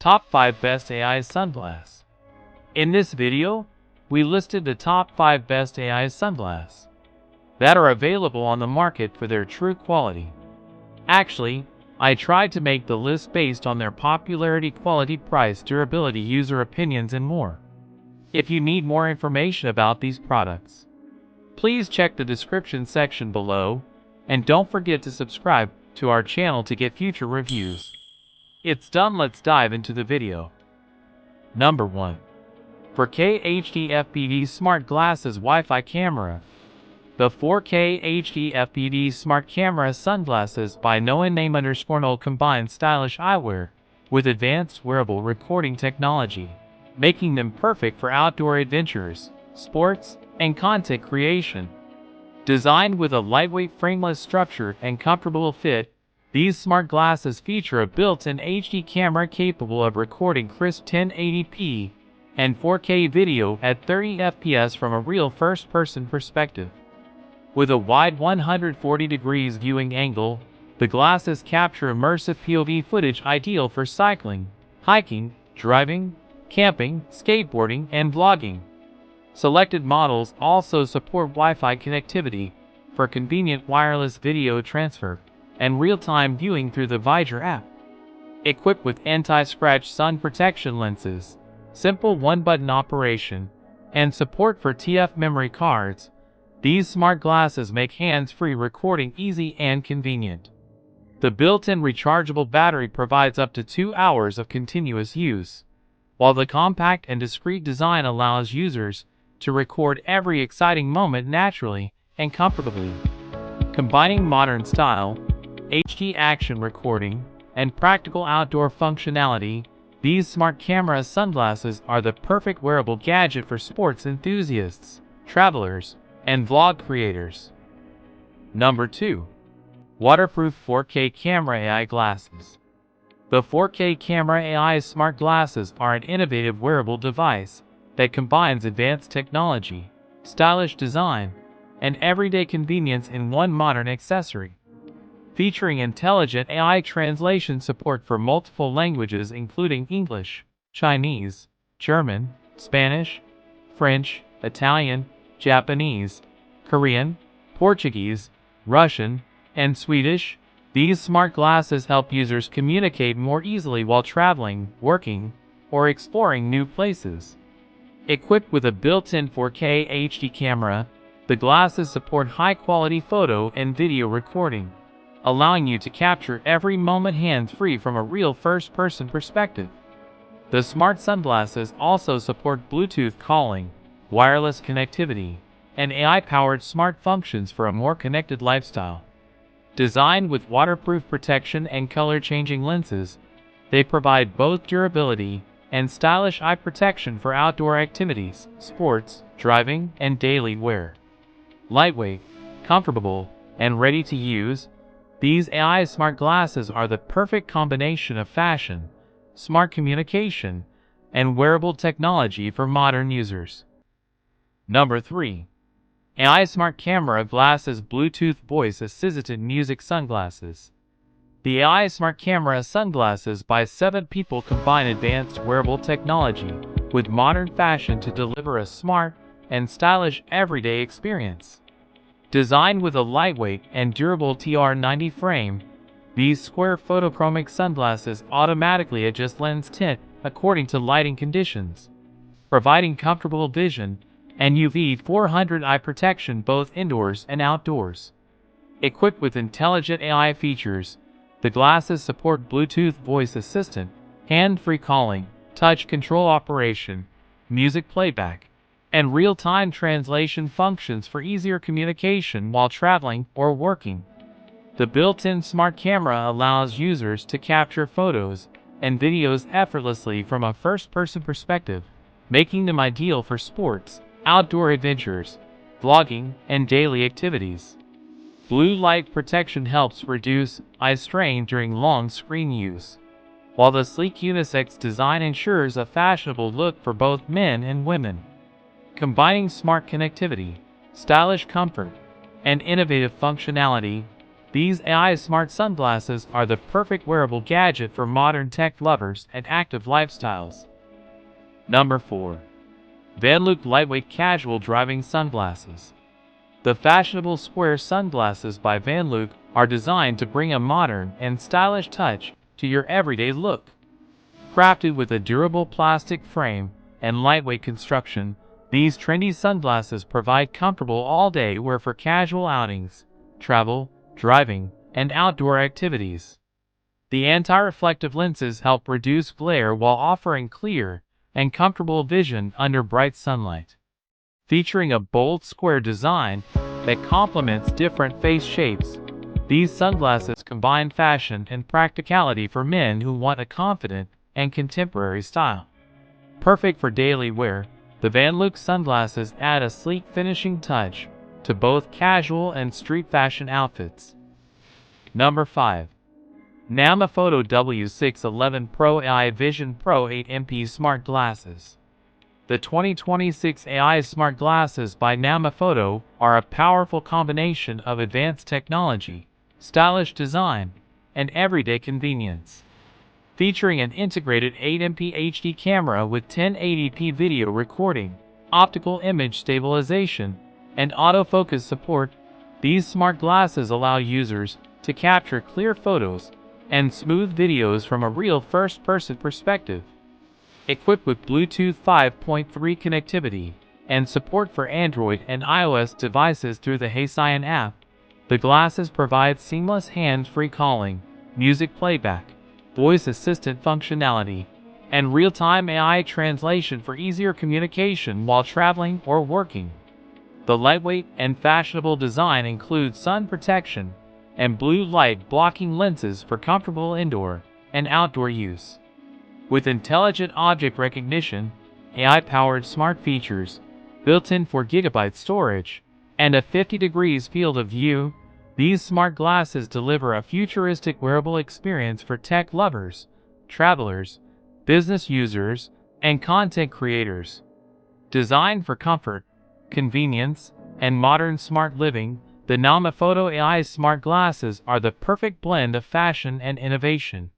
Top 5 Best AI Sunglasses. In this video, we listed the top 5 best AI sunglasses that are available on the market for their true quality. Actually, I tried to make the list based on their popularity, quality, price, durability, user opinions, and more. If you need more information about these products, please check the description section below, and don't forget to subscribe to our channel to get future reviews. It's done, let's dive into the video. Number 1. 4K HD FPV Smart Glasses Wi-Fi Camera. The 4K HD FPV Smart Camera Sunglasses by NoName_0 combine stylish eyewear with advanced wearable recording technology, making them perfect for outdoor adventures, sports, and content creation. Designed with a lightweight frameless structure and comfortable fit, these smart glasses feature a built-in HD camera capable of recording crisp 1080p and 4K video at 30 fps from a real first-person perspective. With a wide 140 degrees viewing angle, the glasses capture immersive POV footage ideal for cycling, hiking, driving, camping, skateboarding, and vlogging. Selected models also support Wi-Fi connectivity for convenient wireless video transfer and real-time viewing through the VANLOOK app. Equipped with anti-scratch sun protection lenses, simple one-button operation, and support for TF memory cards, these smart glasses make hands-free recording easy and convenient. The built-in rechargeable battery provides up to 2 hours of continuous use, while the compact and discreet design allows users to record every exciting moment naturally and comfortably. Combining modern style, HD action recording, and practical outdoor functionality, these smart camera sunglasses are the perfect wearable gadget for sports enthusiasts, travelers, and vlog creators. Number 2. Waterproof 4K Camera AI Glasses. The 4K Camera AI smart glasses are an innovative wearable device that combines advanced technology, stylish design, and everyday convenience in one modern accessory. Featuring intelligent AI translation support for multiple languages including English, Chinese, German, Spanish, French, Italian, Japanese, Korean, Portuguese, Russian, and Swedish, these smart glasses help users communicate more easily while traveling, working, or exploring new places. Equipped with a built-in 4K HD camera, the glasses support high-quality photo and video recording, allowing you to capture every moment hands-free from a real first-person perspective. The smart sunglasses also support Bluetooth calling, wireless connectivity, and AI-powered smart functions for a more connected lifestyle. Designed with waterproof protection and color-changing lenses, they provide both durability and stylish eye protection for outdoor activities, sports, driving, and daily wear. Lightweight, comfortable, and ready to use, these AI smart glasses are the perfect combination of fashion, smart communication, and wearable technology for modern users. Number 3. AISmart Camera Glasses Bluetooth Voice Assisatant Music Sunglasses. The AISmart Camera Sunglasses by 7 People combine advanced wearable technology with modern fashion to deliver a smart and stylish everyday experience. Designed with a lightweight and durable TR90 frame, these square photochromic sunglasses automatically adjust lens tint according to lighting conditions, providing comfortable vision and UV 400 eye protection both indoors and outdoors. Equipped with intelligent AI features, the glasses support Bluetooth voice assistant, hand-free calling, touch control operation, music playback, and real-time translation functions for easier communication while traveling or working. The built-in smart camera allows users to capture photos and videos effortlessly from a first-person perspective, making them ideal for sports, outdoor adventures, vlogging, and daily activities. Blue light protection helps reduce eye strain during long screen use, while the sleek unisex design ensures a fashionable look for both men and women. Combining smart connectivity, stylish comfort, and innovative functionality, These AISmart sunglasses are the perfect wearable gadget for modern tech lovers and active lifestyles. Number 4. VANLOOK Lightweight Casual Driving Sunglasses. The fashionable square sunglasses by VANLOOK are designed to bring a modern and stylish touch to your everyday look. Crafted with a durable plastic frame and lightweight construction, these trendy sunglasses provide comfortable all-day wear for casual outings, travel, driving, and outdoor activities. The anti-reflective lenses help reduce glare while offering clear and comfortable vision under bright sunlight. Featuring a bold square design that complements different face shapes, these sunglasses combine fashion and practicality for men who want a confident and contemporary style. Perfect for daily wear, the VANLOOK sunglasses add a sleek finishing touch to both casual and street fashion outfits. Number 5. Namaphoto W611 Pro AI Vision Pro 8MP Smart Glasses. The 2026 AI Smart Glasses by Namaphoto are a powerful combination of advanced technology, stylish design, and everyday convenience. Featuring an integrated 8MP HD camera with 1080p video recording, optical image stabilization, and autofocus support, these smart glasses allow users to capture clear photos and smooth videos from a real first-person perspective. Equipped with Bluetooth 5.3 connectivity and support for Android and iOS devices through the Assisatant app, the glasses provide seamless hands-free calling, music playback, voice assistant functionality, and real-time AI translation for easier communication while traveling or working. The lightweight and fashionable design includes sun protection and blue light blocking lenses for comfortable indoor and outdoor use. With intelligent object recognition, AI-powered smart features, built-in 4GB storage, and a 50 degrees field of view, these smart glasses deliver a futuristic wearable experience for tech lovers, travelers, business users, and content creators. Designed for comfort, convenience, and modern smart living, the Namaphoto AI smart glasses are the perfect blend of fashion and innovation.